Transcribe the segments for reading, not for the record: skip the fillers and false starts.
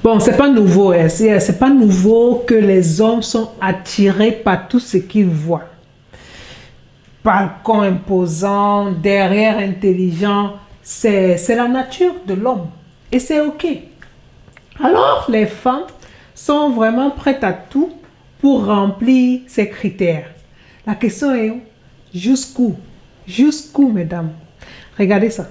Bon, c'est pas nouveau, hein. C'est pas nouveau que les hommes sont attirés par tout ce qu'ils voient. Balcon imposant, derrière intelligent, c'est la nature de l'homme. Et c'est OK. Alors, les femmes sont vraiment prêtes à tout pour remplir ces critères. La question est où? Jusqu'où? Jusqu'où, mesdames? Regardez ça.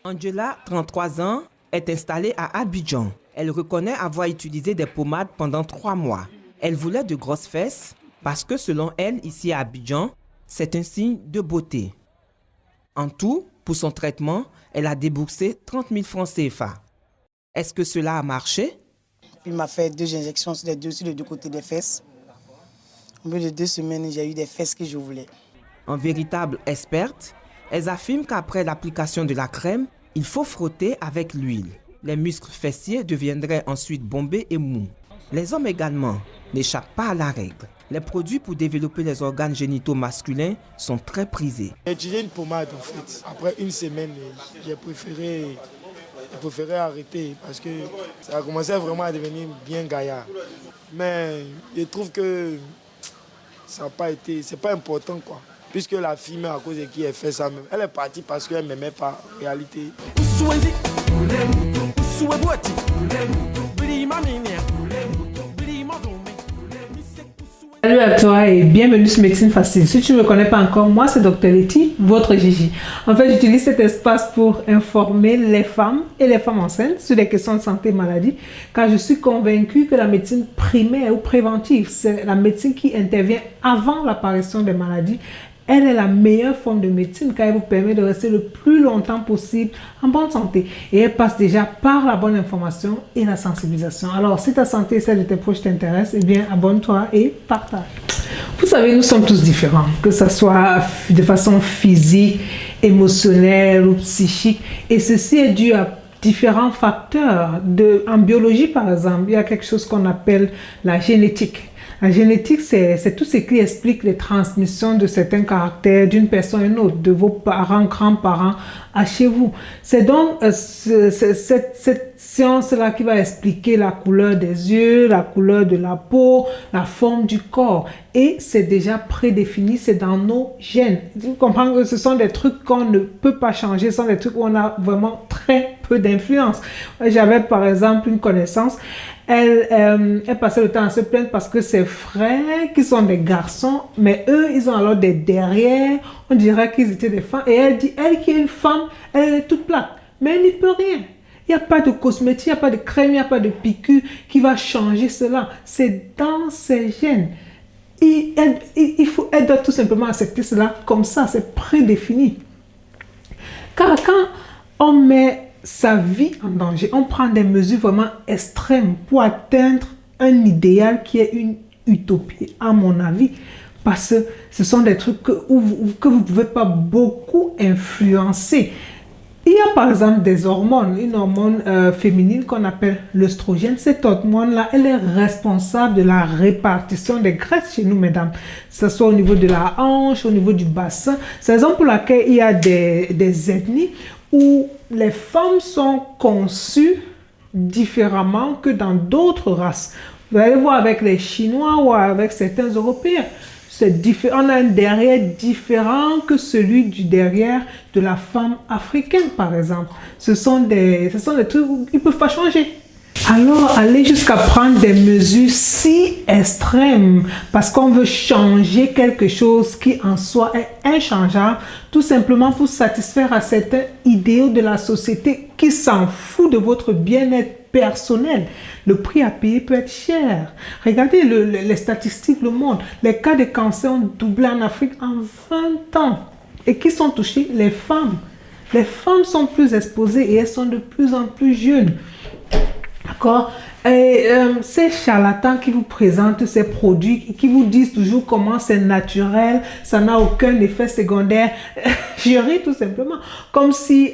Angela, 33 ans, est installée à Abidjan. Elle reconnaît avoir utilisé des pommades pendant 3 mois. Elle voulait de grosses fesses parce que selon elle, ici à Abidjan, c'est un signe de beauté. En tout, pour son traitement, elle a déboursé 30 000 francs CFA. Est-ce que cela a marché? Il m'a fait 2 injections sur les deux côtés des fesses. Au bout de 2 semaines, j'ai eu des fesses que je voulais. En véritable experte, elles affirment qu'après l'application de la crème, il faut frotter avec l'huile. Les muscles fessiers deviendraient ensuite bombés et mous. Les hommes également n'échappent pas à la règle. Les produits pour développer les organes génitaux masculins sont très prisés. J'ai utilisé une pommade en fait. Après 1 semaine, j'ai préféré arrêter parce que ça a commencé vraiment à devenir bien gaillard. Mais je trouve que ça n'a pas été, c'est pas important quoi. Puisque la fille, à cause de qui elle fait ça même, elle est partie parce qu'elle ne m'aimait pas en réalité. Salut à toi et bienvenue sur Médecine Facile. Si tu ne me connais pas encore, moi c'est Dr Letty, votre Gigi. En fait, j'utilise cet espace pour informer les femmes et les femmes enceintes sur les questions de santé et maladie, car je suis convaincue que la médecine primaire ou préventive, c'est la médecine qui intervient avant l'apparition des maladies. Elle est la meilleure forme de médecine car elle vous permet de rester le plus longtemps possible en bonne santé. Et elle passe déjà par la bonne information et la sensibilisation. Alors, si ta santé et celle de tes proches t'intéressent, eh bien, abonne-toi et partage. Vous savez, nous sommes tous différents, que ce soit de façon physique, émotionnelle ou psychique. Et ceci est dû à différents facteurs. En biologie, par exemple, il y a quelque chose qu'on appelle la génétique. La génétique, c'est tout ce qui explique les transmissions de certains caractères d'une personne à une autre, de vos parents, grands-parents à chez vous. C'est donc cette science-là qui va expliquer la couleur des yeux, la couleur de la peau, la forme du corps. Et c'est déjà prédéfini, c'est dans nos gènes. Vous comprenez que ce sont des trucs qu'on ne peut pas changer, ce sont des trucs où on a vraiment très peu d'influence. J'avais par exemple une connaissance. Elle passait le temps à se plaindre parce que ses frères, qui sont des garçons, mais eux, ils ont alors des derrières, on dirait qu'ils étaient des femmes. Et elle dit, elle qui est une femme, elle est toute plate. Mais elle n'y peut rien. Il n'y a pas de cosmétique, il n'y a pas de crème, il n'y a pas de piqûre qui va changer cela. C'est dans ses gènes. Elle doit tout simplement accepter cela comme ça, c'est prédéfini. Car quand on met sa vie en danger, on prend des mesures vraiment extrêmes pour atteindre un idéal qui est une utopie, à mon avis, parce que ce sont des trucs que vous ne pouvez pas beaucoup influencer. Il y a par exemple des hormones, une hormone féminine qu'on appelle l'œstrogène. Cette hormone-là, elle est responsable de la répartition des graisses chez nous, mesdames. Que ce soit au niveau de la hanche, au niveau du bassin. C'est la raison pour laquelle il y a des ethnies où les femmes sont conçues différemment que dans d'autres races. Vous allez voir avec les Chinois ou avec certains Européens. On a un derrière différent que celui du derrière de la femme africaine, par exemple. Ce sont des trucs qui ne peuvent pas changer. Alors, aller jusqu'à prendre des mesures si extrêmes parce qu'on veut changer quelque chose qui en soi est inchangeable, tout simplement pour satisfaire à certains idéaux de la société qui s'en fout de votre bien-être personnel. Le prix à payer peut être cher. Regardez les statistiques le montrent. Les cas de cancer ont doublé en Afrique en 20 ans. Et qui sont touchés? Les femmes. Les femmes sont plus exposées et elles sont de plus en plus jeunes. D'accord? Et ces charlatans qui vous présentent ces produits, qui vous disent toujours comment c'est naturel, ça n'a aucun effet secondaire, je ris tout simplement. Comme si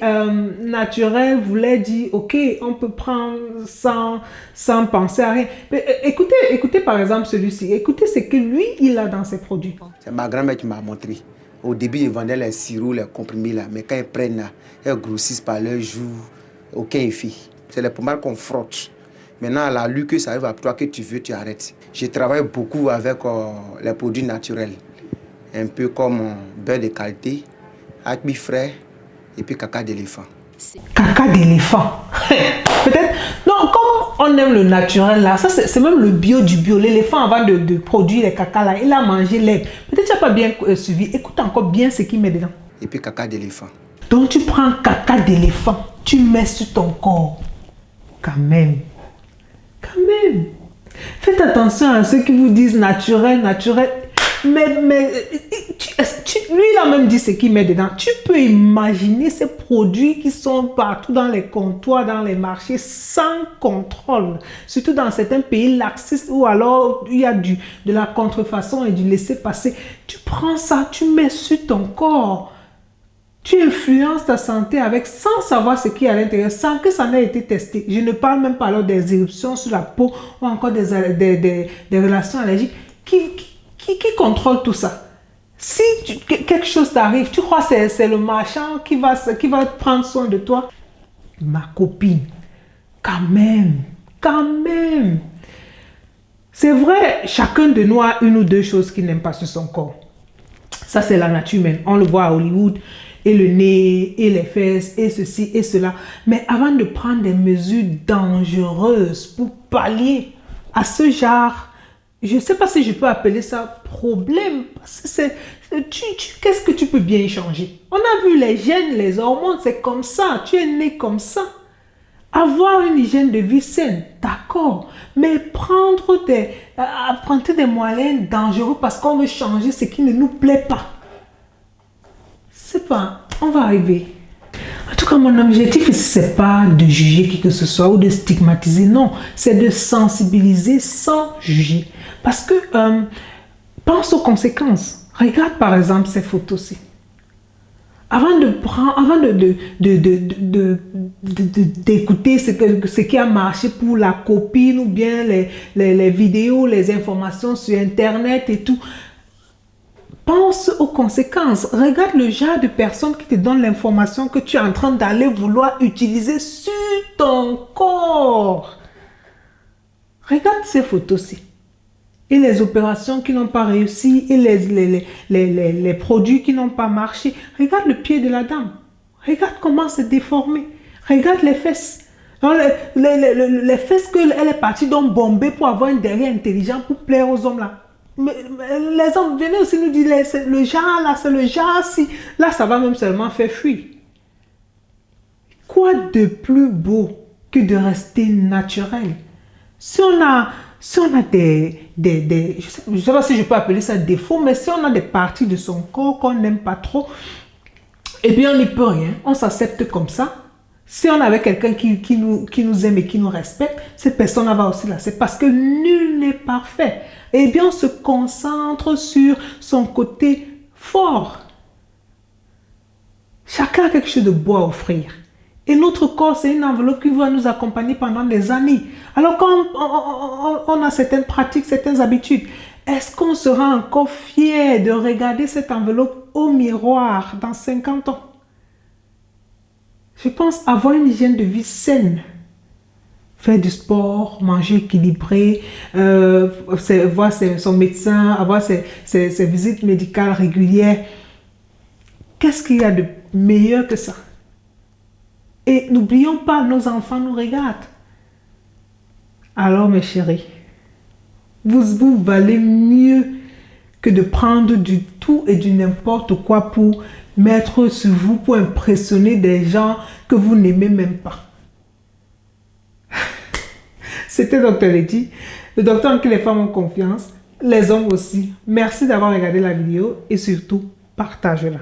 naturel voulait dire, ok, on peut prendre sans penser à rien. Mais, écoutez par exemple celui-ci, écoutez ce que lui, il a dans ses produits. C'est ma grand-mère qui m'a montré. Au début, ils vendaient les sirops, les comprimés là, mais quand ils prennent là, elles grossissent par leurs joues, aucun effet. C'est les pommades qu'on frotte. Maintenant, elle a lu que ça arrive à toi, que tu veux, tu arrêtes. Je travaille beaucoup avec les produits naturels. Un peu comme beurre de qualité, acbi frais et puis caca d'éléphant. Caca d'éléphant. Peut-être. Non, comme on aime le naturel là, ça c'est même le bio du bio. L'éléphant, avant de produire les caca là, il a mangé l'herbe. Peut-être que tu n'as pas bien suivi. Écoute encore bien ce qu'il met dedans. Et puis caca d'éléphant. Donc tu prends caca d'éléphant, tu mets sur ton corps. Quand même. Quand même. Faites attention à ceux qui vous disent naturel, naturel. Mais lui, il a même dit ce qu'il met dedans. Tu peux imaginer ces produits qui sont partout dans les comptoirs, dans les marchés, sans contrôle. Surtout dans certains pays laxistes où alors il y a de la contrefaçon et du laisser-passer. Tu prends ça, tu mets sur ton corps. Tu influences ta santé avec sans savoir ce qu'il y a à l'intérieur, sans que ça n'ait été testé. Je ne parle même pas alors des éruptions sur la peau ou encore des relations allergiques. Qui contrôle tout ça? Si quelque chose t'arrive, tu crois que c'est le marchand qui va prendre soin de toi? Ma copine, quand même. C'est vrai, chacun de nous a une ou deux choses qu'il n'aime pas sur son corps. Ça, c'est la nature humaine. On le voit à Hollywood. Et le nez, et les fesses, et ceci, et cela. Mais avant de prendre des mesures dangereuses pour pallier à ce genre, je ne sais pas si je peux appeler ça problème. Parce que qu'est-ce que tu peux bien changer? On a vu les gènes, les hormones, c'est comme ça. Tu es né comme ça. Avoir une hygiène de vie saine, d'accord. Mais prendre des moyens dangereux parce qu'on veut changer ce qui ne nous plaît pas. C'est pas, on va arriver. En tout cas, mon objectif ici, c'est pas de juger qui que ce soit ou de stigmatiser, non. C'est de sensibiliser sans juger. Parce que, pense aux conséquences. Regarde par exemple ces photos-ci. Avant d'écouter ce qui a marché pour la copine ou bien les vidéos, les informations sur Internet et tout, pense aux conséquences. Regarde le genre de personne qui te donne l'information que tu es en train d'aller vouloir utiliser sur ton corps. Regarde ces photos-ci. Et les opérations qui n'ont pas réussi et les produits qui n'ont pas marché. Regarde le pied de la dame. Regarde comment c'est déformé. Regarde les fesses. Les fesses qu'elle est partie donc bomber pour avoir un derrière intelligent pour plaire aux hommes là. Mais les hommes venaient aussi nous dire le genre là, c'est le genre si. Là, ça va même seulement faire fuir. Quoi de plus beau que de rester naturel? Si on a des je ne sais pas si je peux appeler ça défaut, mais si on a des parties de son corps qu'on n'aime pas trop, eh bien on n'y peut rien. On s'accepte comme ça. Si on avait quelqu'un qui nous aime et qui nous respecte, cette personne va aussi là. C'est parce que nul n'est parfait. Eh bien, on se concentre sur son côté fort. Chacun a quelque chose de beau à offrir. Et notre corps, c'est une enveloppe qui va nous accompagner pendant des années. Alors, quand on a certaines pratiques, certaines habitudes, est-ce qu'on sera encore fier de regarder cette enveloppe au miroir dans 50 ans? Je pense avoir une hygiène de vie saine. Faire du sport, manger équilibré, voir son médecin, avoir ses visites médicales régulières. Qu'est-ce qu'il y a de meilleur que ça? Et n'oublions pas, nos enfants nous regardent. Alors mes chéris, vous valez mieux que de prendre du tout et du n'importe quoi pour mettre sur vous, pour impressionner des gens que vous n'aimez même pas. C'était Dr Letty, le docteur en qui les femmes ont confiance, les hommes aussi. Merci d'avoir regardé la vidéo et surtout, partagez-la.